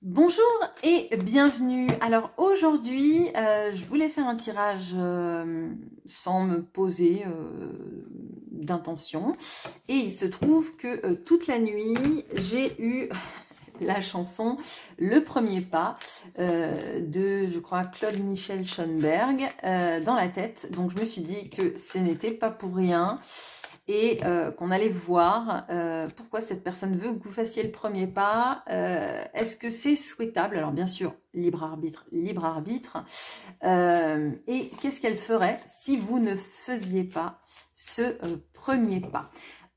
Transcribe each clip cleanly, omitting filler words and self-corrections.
Bonjour et bienvenue. Alors aujourd'hui, je voulais faire un tirage sans me poser d'intention. Et il se trouve que toute la nuit, j'ai eu la chanson Le Premier Pas de, je crois, Claude Michel Schoenberg dans la tête. Donc je me suis dit que ce n'était pas pour rien. Et qu'on allait voir pourquoi cette personne veut que vous fassiez le premier pas. Est-ce que c'est souhaitable? Alors bien sûr, libre arbitre, libre arbitre. Et qu'est-ce qu'elle ferait si vous ne faisiez pas ce premier pas?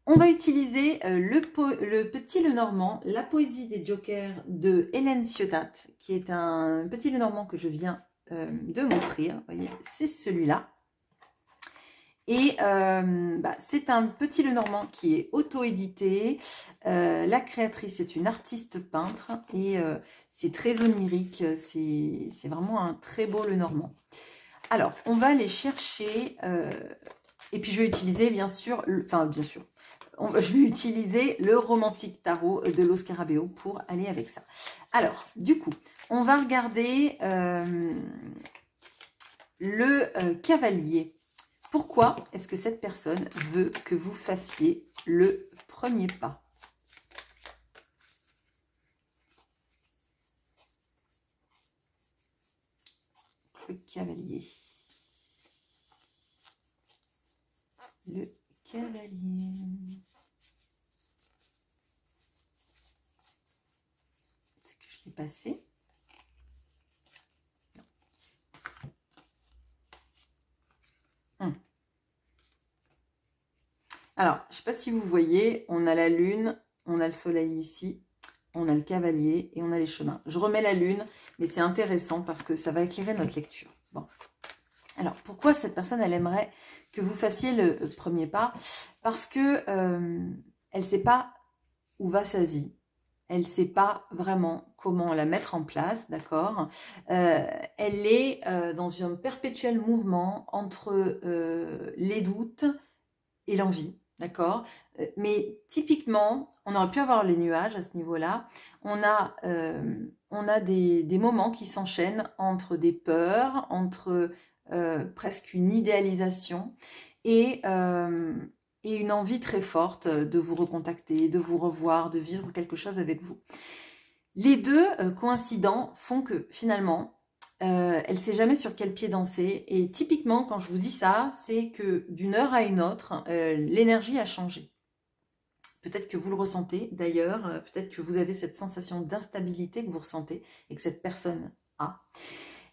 On va utiliser le Petit Lenormand, la poésie des jokers de Hélène Ciotat, qui est un Petit Lenormand que je viens de m'offrir. Vous voyez, c'est celui-là. Et c'est un Petit Lenormand qui est auto-édité. La créatrice est une artiste peintre et c'est très onirique. C'est vraiment un très beau Lenormand. Alors, on va aller chercher. Et puis, je vais utiliser, bien sûr, je vais utiliser le Romantique Tarot de Lo Scarabeo pour aller avec ça. Alors, du coup, on va regarder le Cavalier. Pourquoi est-ce que cette personne veut que vous fassiez le premier pas? Le Cavalier. Le Cavalier. Est-ce que je l'ai passé? Alors, je ne sais pas si vous voyez, on a la lune, on a le soleil ici, on a le cavalier et on a les chemins. Je remets la lune, mais c'est intéressant parce que ça va éclairer notre lecture. Bon. Alors, pourquoi cette personne, elle aimerait que vous fassiez le premier pas? Parce que elle ne sait pas où va sa vie. Elle ne sait pas vraiment comment la mettre en place, d'accord? Elle est dans un perpétuel mouvement entre les doutes et l'envie. D'accord, mais typiquement, on aurait pu avoir les nuages à ce niveau-là. On a des moments qui s'enchaînent entre des peurs, entre presque une idéalisation et une envie très forte de vous recontacter, de vous revoir, de vivre quelque chose avec vous. Les deux coïncidents font que finalement, elle ne sait jamais sur quel pied danser. Et typiquement, quand je vous dis ça, c'est que d'une heure à une autre, l'énergie a changé. Peut-être que vous le ressentez d'ailleurs, peut-être que vous avez cette sensation d'instabilité que vous ressentez et que cette personne a.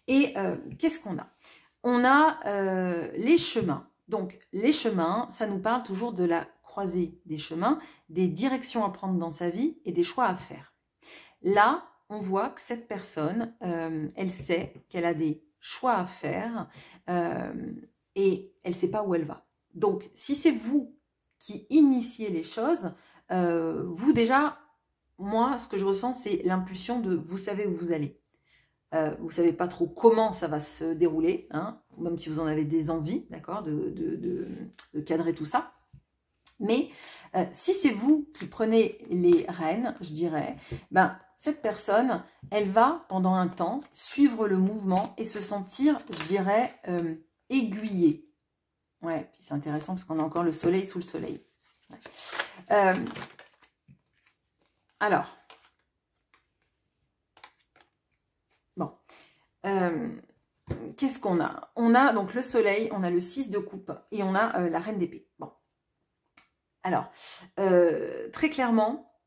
Et qu'est-ce qu'on a? On a les chemins. Donc, les chemins, ça nous parle toujours de la croisée des chemins, des directions à prendre dans sa vie et des choix à faire. Là, on voit que cette personne, elle sait qu'elle a des choix à faire et elle ne sait pas où elle va. Donc, si c'est vous qui initiez les choses, vous déjà, moi, ce que je ressens, c'est l'impulsion de vous savez où vous allez. Vous ne savez pas trop comment ça va se dérouler, hein, même si vous en avez des envies, d'accord, de cadrer tout ça. Mais si c'est vous qui prenez les rênes, je dirais, cette personne, elle va pendant un temps suivre le mouvement et se sentir, je dirais, aiguillée. Ouais, puis c'est intéressant parce qu'on a encore le soleil sous le soleil. Ouais. Alors, bon, qu'est-ce qu'on a? On a donc le soleil, on a le 6 de coupe et on a la reine d'épée. Bon. Alors, très clairement,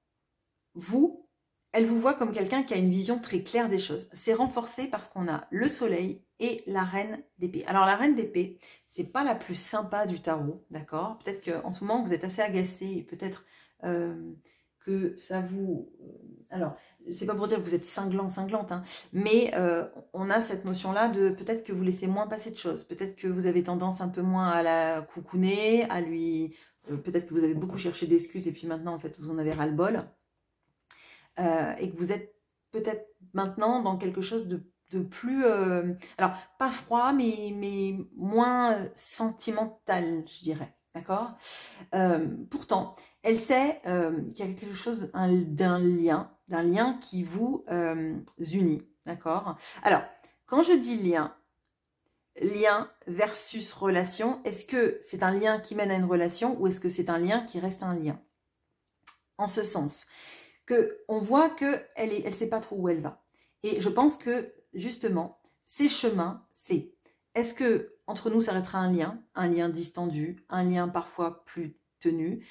elle vous voit comme quelqu'un qui a une vision très claire des choses. C'est renforcé parce qu'on a le soleil et la reine d'épée. Alors, la reine d'épée, c'est pas la plus sympa du tarot, d'accord? Peut-être qu'en ce moment, vous êtes assez agacé et peut-être que ça vous... alors, c'est pas pour dire que vous êtes cinglant, cinglante, hein, mais on a cette notion-là de peut-être que vous laissez moins passer de choses. Peut-être que vous avez tendance un peu moins à la coucouner, à lui... peut-être que vous avez beaucoup cherché d'excuses et puis maintenant, en fait, vous en avez ras-le-bol. Et que vous êtes peut-être maintenant dans quelque chose de plus... alors, pas froid, mais moins sentimental, je dirais. D'accord? Pourtant, Elle sait qu'il y a quelque chose d'un lien qui vous unit, d'accord? Alors, quand je dis lien versus relation, est-ce que c'est un lien qui mène à une relation ou est-ce que c'est un lien qui reste un lien? En ce sens que on voit qu'elle elle sait pas trop où elle va. Et je pense que justement, ces chemins, c'est est-ce que entre nous ça restera un lien distendu, un lien parfois plus tenu,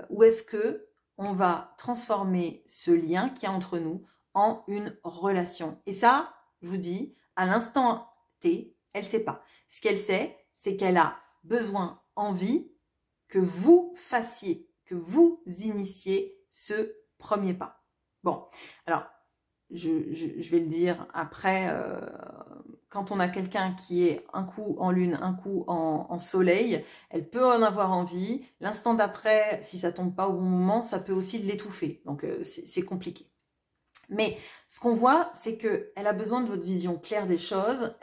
ou est-ce que on va transformer ce lien qui est entre nous en une relation? Et ça, je vous dis, à l'instant T, elle sait pas. Ce qu'elle sait, c'est qu'elle a besoin, envie que vous fassiez, que vous initiez ce premier pas. Bon, alors, je vais le dire après, quand on a quelqu'un qui est un coup en lune, un coup en soleil, elle peut en avoir envie. L'instant d'après, si ça tombe pas au bon moment, ça peut aussi l'étouffer. Donc, c'est compliqué. Mais ce qu'on voit, c'est qu'elle a besoin de votre vision claire des choses,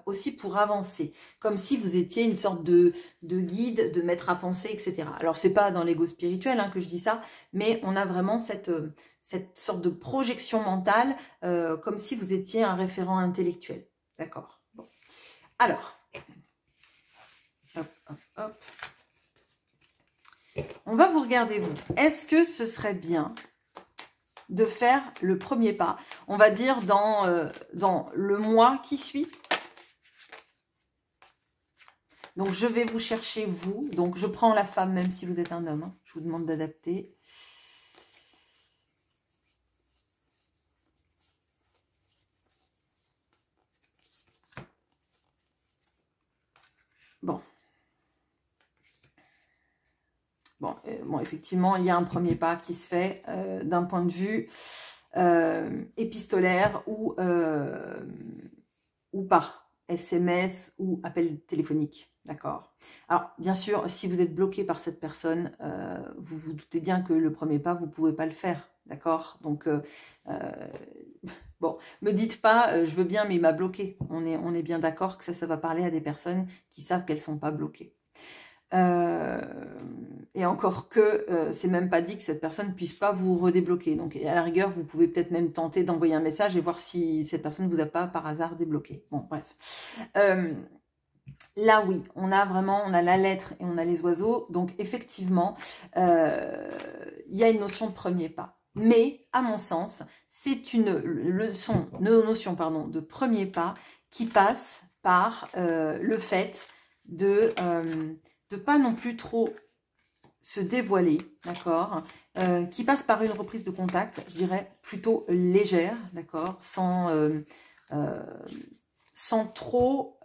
aussi pour avancer. Comme si vous étiez une sorte de guide, de maître à penser, etc. Alors, c'est pas dans l'ego spirituel hein, que je dis ça, mais on a vraiment cette sorte de projection mentale, comme si vous étiez un référent intellectuel. D'accord. Bon. Alors, hop, hop, hop. On va vous regarder, vous. Est-ce que ce serait bien de faire le premier pas, on va dire dans le mois qui suit? Donc, je vais vous chercher, vous. Donc, je prends la femme, même si vous êtes un homme. Hein. Je vous demande d'adapter. Bon. Bon, effectivement, il y a un premier pas qui se fait d'un point de vue épistolaire ou par SMS ou appel téléphonique, d'accord? Alors, bien sûr, si vous êtes bloqué par cette personne, vous vous doutez bien que le premier pas, vous ne pouvez pas le faire, d'accord? Donc, bon, me dites pas, je veux bien, mais il m'a bloqué. On est bien d'accord que ça va parler à des personnes qui savent qu'elles ne sont pas bloquées. Et encore que c'est même pas dit que cette personne puisse pas vous redébloquer. Donc à la rigueur, vous pouvez peut-être même tenter d'envoyer un message et voir si cette personne vous a pas par hasard débloqué. Bon, bref. Là, oui, on a la lettre et on a les oiseaux. Donc effectivement, il y a une notion de premier pas. Mais à mon sens, c'est une notion de premier pas qui passe par le fait de pas non plus trop se dévoiler, d'accord, qui passe par une reprise de contact, je dirais plutôt légère, d'accord, sans trop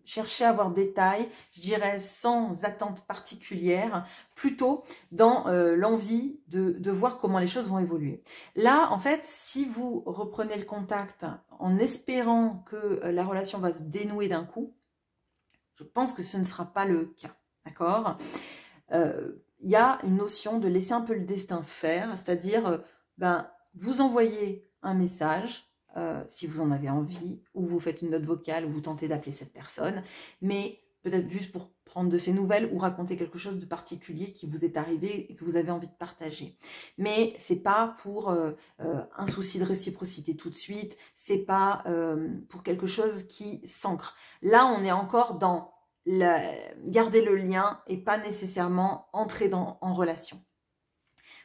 chercher à avoir des détails, je dirais sans attente particulière, plutôt dans l'envie de voir comment les choses vont évoluer. Là, en fait, si vous reprenez le contact en espérant que la relation va se dénouer d'un coup, je pense que ce ne sera pas le cas. D'accord? Il y a une notion de laisser un peu le destin faire, c'est-à-dire, vous envoyez un message, si vous en avez envie, ou vous faites une note vocale, ou vous tentez d'appeler cette personne, mais peut-être juste pour prendre de ses nouvelles ou raconter quelque chose de particulier qui vous est arrivé et que vous avez envie de partager. Mais c'est pas pour un souci de réciprocité tout de suite, c'est pas pour quelque chose qui s'ancre. Là, on est encore dans garder le lien et pas nécessairement entrer en relation.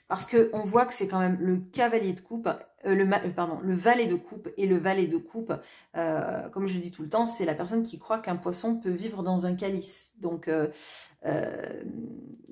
Parce qu'on voit que c'est quand même le cavalier de coupe, le valet de coupe, et le valet de coupe, comme je dis tout le temps, c'est la personne qui croit qu'un poisson peut vivre dans un calice. Donc,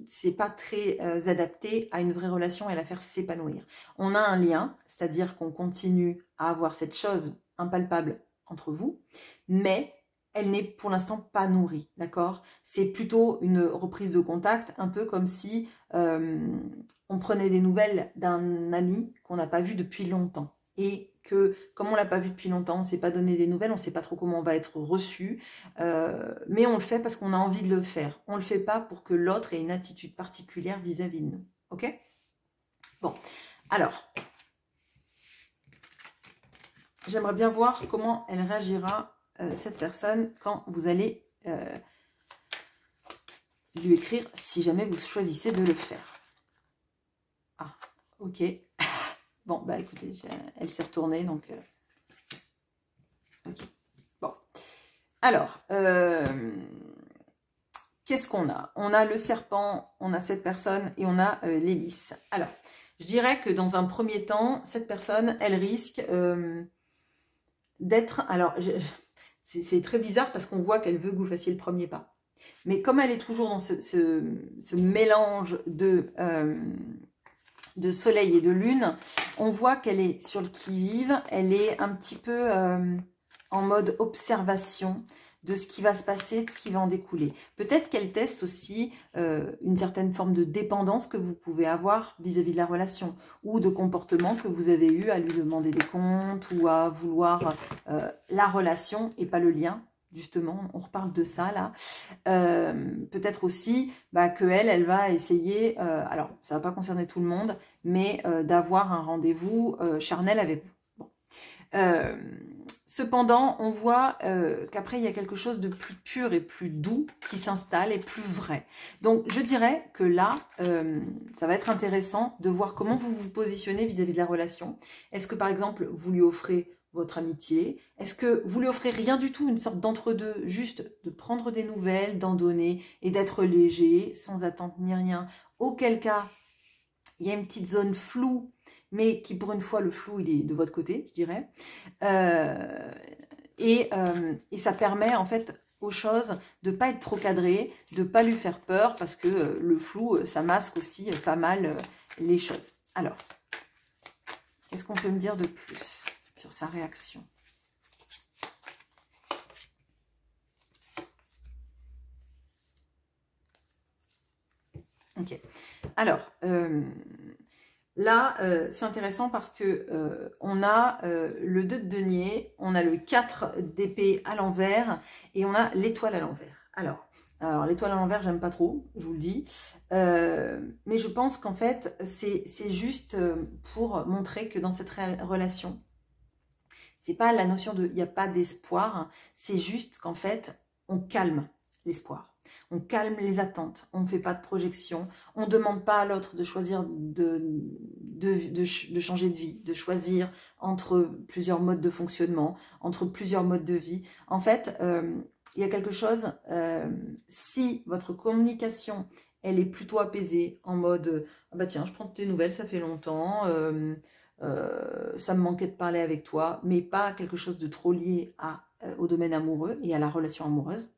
c'est pas très adapté à une vraie relation et à la faire s'épanouir. On a un lien, c'est-à-dire qu'on continue à avoir cette chose impalpable entre vous, mais elle n'est pour l'instant pas nourrie, d'accord? C'est plutôt une reprise de contact, un peu comme si on prenait des nouvelles d'un ami qu'on n'a pas vu depuis longtemps. Et que, comme on ne l'a pas vu depuis longtemps, on ne s'est pas donné des nouvelles, on ne sait pas trop comment on va être reçu, mais on le fait parce qu'on a envie de le faire. On ne le fait pas pour que l'autre ait une attitude particulière vis-à-vis de nous, ok? Bon, alors, j'aimerais bien voir comment elle réagira, cette personne, quand vous allez lui écrire, si jamais vous choisissez de le faire. Ok. Bon, bah écoutez, elle s'est retournée, donc... ok. Bon. Alors, qu'est-ce qu'on a? On a le serpent, on a cette personne et on a l'hélice. Alors, je dirais que dans un premier temps, cette personne, elle risque d'être... Alors, c'est très bizarre parce qu'on voit qu'elle veut que vous fassiez le premier pas. Mais comme elle est toujours dans ce mélange de soleil et de lune, on voit qu'elle est sur le qui-vive, elle est un petit peu en mode observation de ce qui va se passer, de ce qui va en découler. Peut-être qu'elle teste aussi une certaine forme de dépendance que vous pouvez avoir vis-à-vis de la relation, ou de comportement que vous avez eu à lui demander des comptes, ou à vouloir la relation et pas le lien. Justement, on reparle de ça là. Peut-être aussi qu'elle, elle va essayer, alors ça ne va pas concerner tout le monde, mais d'avoir un rendez-vous charnel avec vous. Bon. Cependant, on voit qu'après, il y a quelque chose de plus pur et plus doux qui s'installe et plus vrai. Donc, je dirais que là, ça va être intéressant de voir comment vous vous positionnez vis-à-vis de la relation. Est-ce que, par exemple, vous lui offrez votre amitié? Est-ce que vous lui offrez rien du tout, une sorte d'entre-deux, juste de prendre des nouvelles, d'en donner et d'être léger, sans attente ni rien? Auquel cas, il y a une petite zone floue, mais qui pour une fois, le flou, il est de votre côté, je dirais. Et ça permet en fait aux choses de ne pas être trop cadrées, de ne pas lui faire peur, parce que le flou, ça masque aussi pas mal les choses. Alors, qu'est-ce qu'on peut me dire de plus sur sa réaction? Ok. Alors, là, c'est intéressant parce que on a le 2 de denier, on a le 4 d'épée à l'envers et on a l'étoile à l'envers. Alors l'étoile à l'envers, j'aime pas trop, je vous le dis. Mais je pense qu'en fait, c'est juste pour montrer que dans cette relation, c'est pas la notion de il n'y a pas d'espoir, c'est juste qu'en fait, on calme l'espoir. On calme les attentes, on ne fait pas de projection, on ne demande pas à l'autre de choisir de changer de vie, de choisir entre plusieurs modes de fonctionnement, entre plusieurs modes de vie. En fait, il y a quelque chose, si votre communication, elle est plutôt apaisée, en mode ah bah tiens, je prends tes nouvelles, ça fait longtemps, ça me manquait de parler avec toi, mais pas quelque chose de trop lié au domaine amoureux et à la relation amoureuse,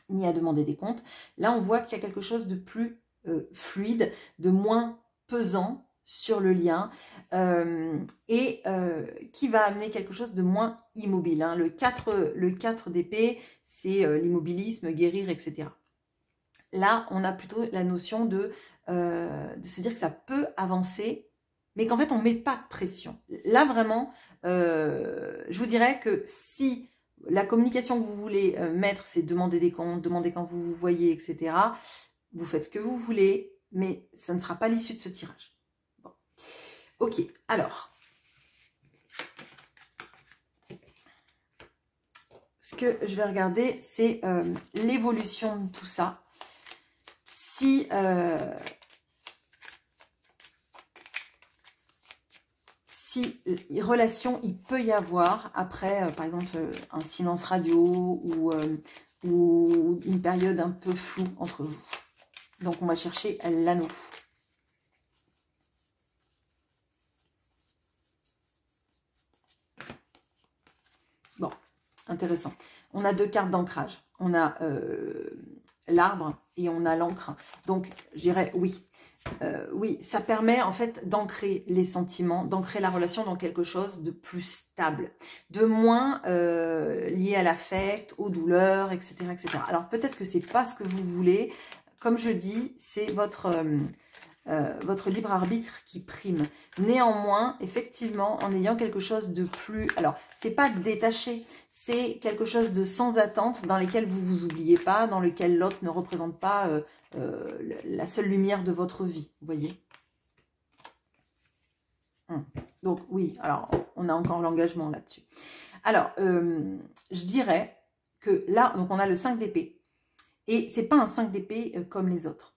ni à demander des comptes. Là, on voit qu'il y a quelque chose de plus fluide, de moins pesant sur le lien et qui va amener quelque chose de moins immobile. Hein. Le 4 d'épée, c'est l'immobilisme, guérir, etc. Là, on a plutôt la notion de se dire que ça peut avancer, mais qu'en fait, on ne met pas de pression. Là, vraiment, je vous dirais que si la communication que vous voulez mettre, c'est demander des comptes, demander quand vous vous voyez, etc., vous faites ce que vous voulez, mais ça ne sera pas l'issue de ce tirage. Bon. Ok, alors, ce que je vais regarder, c'est l'évolution de tout ça. Si relation il peut y avoir après, par exemple, un silence radio ou une période un peu floue entre vous. Donc, on va chercher l'anneau. Bon, intéressant. On a 2 cartes d'ancrage. On a l'arbre et on a l'encre. Donc, je dirais oui. Oui, ça permet en fait d'ancrer les sentiments, d'ancrer la relation dans quelque chose de plus stable, de moins lié à l'affect, aux douleurs, etc., etc. Alors peut-être que c'est pas ce que vous voulez. Comme je dis, c'est votre libre arbitre qui prime. Néanmoins, effectivement, en ayant quelque chose de plus... Alors, c'est pas détaché, c'est quelque chose de sans attente, dans lequel vous vous oubliez pas, dans lequel l'autre ne représente pas la seule lumière de votre vie, vous voyez. Donc, oui, alors, on a encore l'engagement là-dessus. Alors, je dirais que là, donc on a le 5 d'épée, et c'est pas un 5 d'épée comme les autres.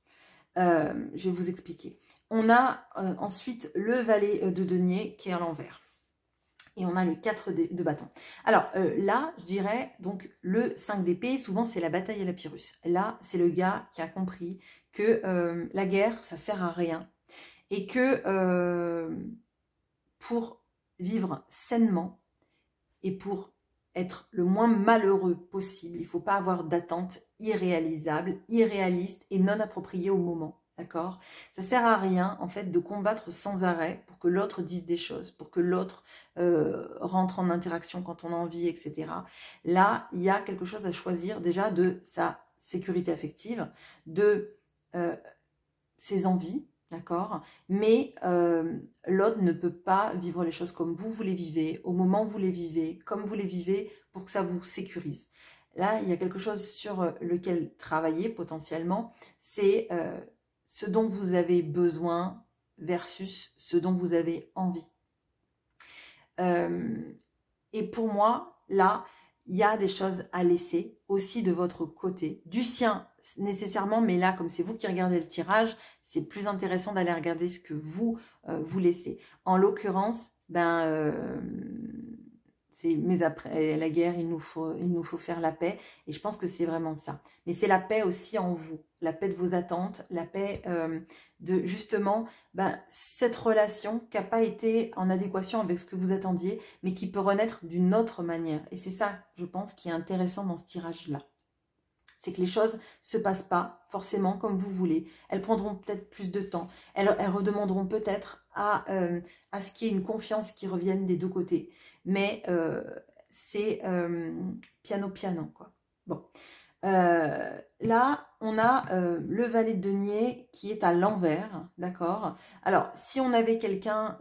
Je vais vous expliquer. On a ensuite le valet de denier qui est à l'envers. Et on a le 4 de bâton. Alors là, je dirais, donc le 5 d'épée, souvent c'est la bataille à la Pyrrhus. Là, c'est le gars qui a compris que la guerre, ça sert à rien. Et que pour vivre sainement et pour être le moins malheureux possible, il ne faut pas avoir d'attentes irréalisables, irréalistes et non appropriées au moment. D'accord? Ça sert à rien, en fait, de combattre sans arrêt pour que l'autre dise des choses, pour que l'autre rentre en interaction quand on a envie, etc. Là, il y a quelque chose à choisir déjà de sa sécurité affective, de ses envies, d'accord? Mais l'autre ne peut pas vivre les choses comme vous les vivez, au moment où vous les vivez, comme vous les vivez, pour que ça vous sécurise. Là, il y a quelque chose sur lequel travailler potentiellement, c'est ce dont vous avez besoin versus ce dont vous avez envie. Et pour moi, là, il y a des choses à laisser aussi de votre côté, du sien nécessairement, mais là, comme c'est vous qui regardez le tirage, c'est plus intéressant d'aller regarder ce que vous, vous laissez. En l'occurrence, mais après la guerre, il nous faut faire la paix. Et je pense que c'est vraiment ça. Mais c'est la paix aussi en vous. La paix de vos attentes. La paix de justement cette relation qui n'a pas été en adéquation avec ce que vous attendiez. Mais qui peut renaître d'une autre manière. Et c'est ça, je pense, qui est intéressant dans ce tirage-là. C'est que les choses ne se passent pas forcément comme vous voulez. Elles prendront peut-être plus de temps. Elles redemanderont peut-être à ce qu'il y ait une confiance qui revienne des deux côtés. Mais c'est piano, quoi. Bon. Là, on a le valet de denier qui est à l'envers, d'accord? Alors, si on avait quelqu'un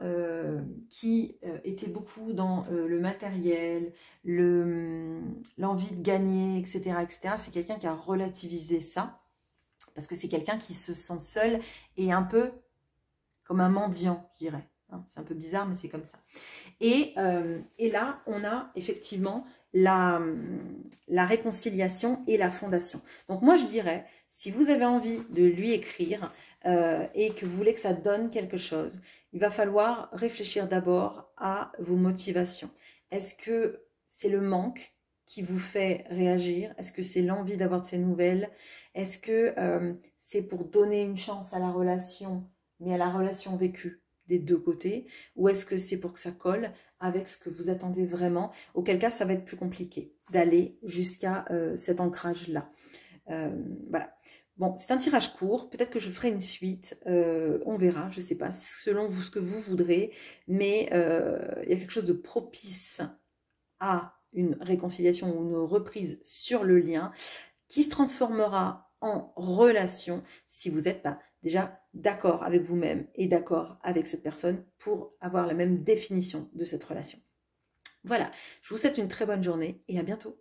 qui était beaucoup dans le matériel, l'envie de gagner, etc., c'est quelqu'un qui a relativisé ça, parce que c'est quelqu'un qui se sent seul et un peu comme un mendiant, je dirais. C'est un peu bizarre, mais c'est comme ça. Et là, on a effectivement la réconciliation et la fondation. Donc moi, je dirais, si vous avez envie de lui écrire et que vous voulez que ça donne quelque chose, il va falloir réfléchir d'abord à vos motivations. Est-ce que c'est le manque qui vous fait réagir? Est-ce que c'est l'envie d'avoir de ces nouvelles? Est-ce que c'est pour donner une chance à la relation, mais à la relation vécue des deux côtés? Ou est-ce que c'est pour que ça colle avec ce que vous attendez vraiment? Auquel cas, ça va être plus compliqué d'aller jusqu'à cet ancrage-là. Voilà. Bon, c'est un tirage court. Peut-être que je ferai une suite. On verra, je ne sais pas, selon vous, ce que vous voudrez. Mais il y a quelque chose de propice à une réconciliation ou une reprise sur le lien qui se transformera en relation si vous êtes déjà d'accord avec vous-même et d'accord avec cette personne pour avoir la même définition de cette relation. Voilà, je vous souhaite une très bonne journée et à bientôt.